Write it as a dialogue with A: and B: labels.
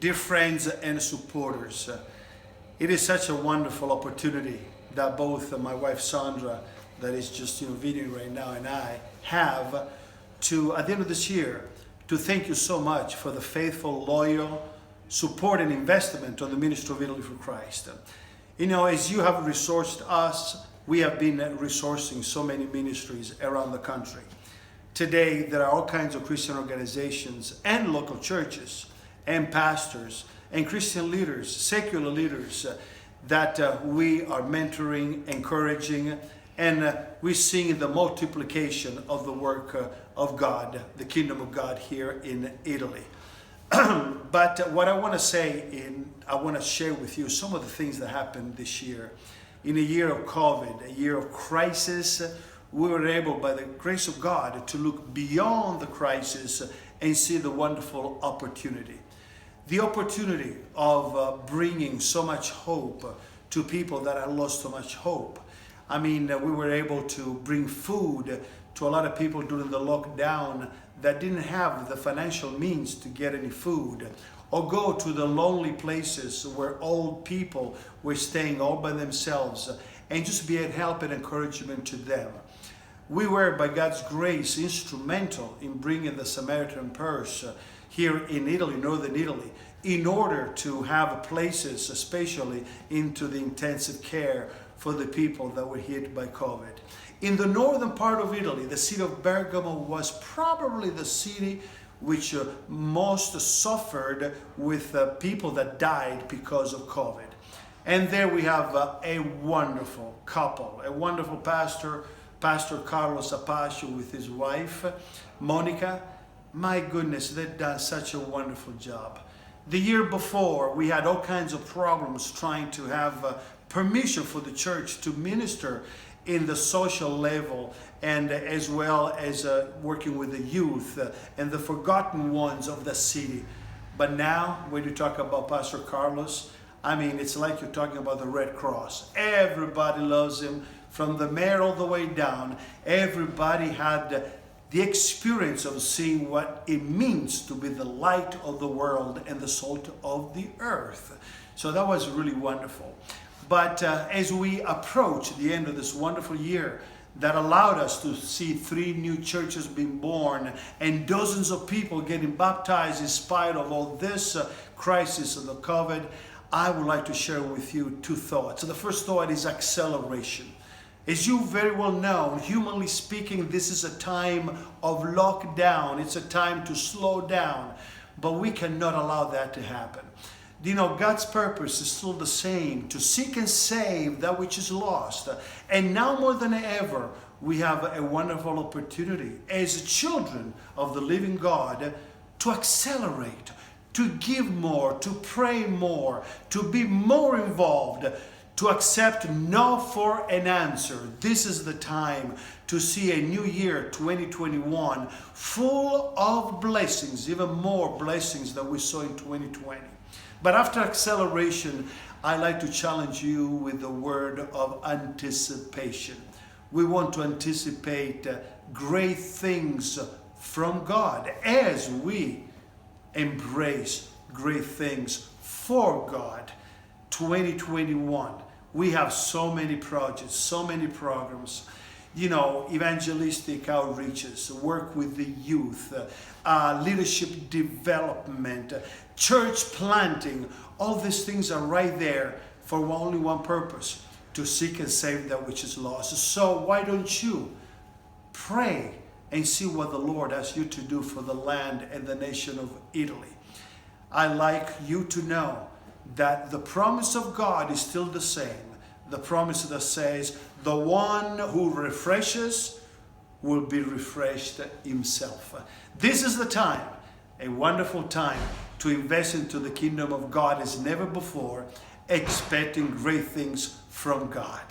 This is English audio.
A: Dear friends and supporters, it is such a wonderful opportunity that both my wife Sandra, that is just videoing right now, and I have to, at the end of this year, to thank you so much for the faithful, loyal support and investment on the Ministry of Italy for Christ. As you have resourced us, we have been resourcing so many ministries around the country. Today, there are all kinds of Christian organizations and local churches and pastors and Christian leaders, secular leaders that we are mentoring, encouraging, and we're seeing the multiplication of the work of God, the kingdom of God here in Italy. But what I want to say, I want to share with you some of the things that happened this year. In a year of COVID, a year of crisis, we were able, by the grace of God, to look beyond the crisis and see the wonderful opportunity. The opportunity of bringing so much hope to people that had lost so much hope. We were able to bring food to a lot of people during the lockdown that didn't have the financial means to get any food, or go to the lonely places where old people were staying all by themselves, and just be a help and encouragement to them. We were, by God's grace, instrumental in bringing the Samaritan Purse here in Italy, northern Italy, in order to have places, especially into the intensive care for the people that were hit by COVID. In the northern part of Italy, the city of Bergamo was probably the city which most suffered with people that died because of COVID. And there we have a wonderful couple, a wonderful pastor, Pastor Carlos Apache with his wife, Monica. My goodness, they've done such a wonderful job. The year before, we had all kinds of problems trying to have permission for the church to minister in the social level, and as well as working with the youth and the forgotten ones of the city. But now, when you talk about Pastor Carlos, it's like you're talking about the Red Cross. Everybody loves him, from the mayor all the way down. Everybody had the experience of seeing what it means to be the light of the world and the salt of the earth. So that was really wonderful. But as we approach the end of this wonderful year that allowed us to see 3 new churches being born and dozens of people getting baptized in spite of all this crisis of the COVID, I would like to share with you 2 thoughts. So the first thought is acceleration. As you very well know, humanly speaking, this is a time of lockdown. It's a time to slow down, but we cannot allow that to happen. God's purpose is still the same, to seek and save that which is lost. And now more than ever, we have a wonderful opportunity as children of the living God to accelerate, to give more, to pray more, to be more involved, to accept no for an answer. This is the time to see a new year, 2021, full of blessings, even more blessings than we saw in 2020. But after acceleration, I like to challenge you with the word of anticipation. We want to anticipate great things from God as we embrace great things for God. 2021, we have so many projects, so many programs, evangelistic outreaches, work with the youth, leadership development, church planting. All these things are right there for only one purpose: to seek and save that which is lost. So why don't you pray and see what the Lord asks you to do for the land and the nation of Italy? I like you to know that the promise of God is still the same. The promise that says, the one who refreshes will be refreshed himself. This is the time, a wonderful time, to invest into the kingdom of God as never before, expecting great things from God.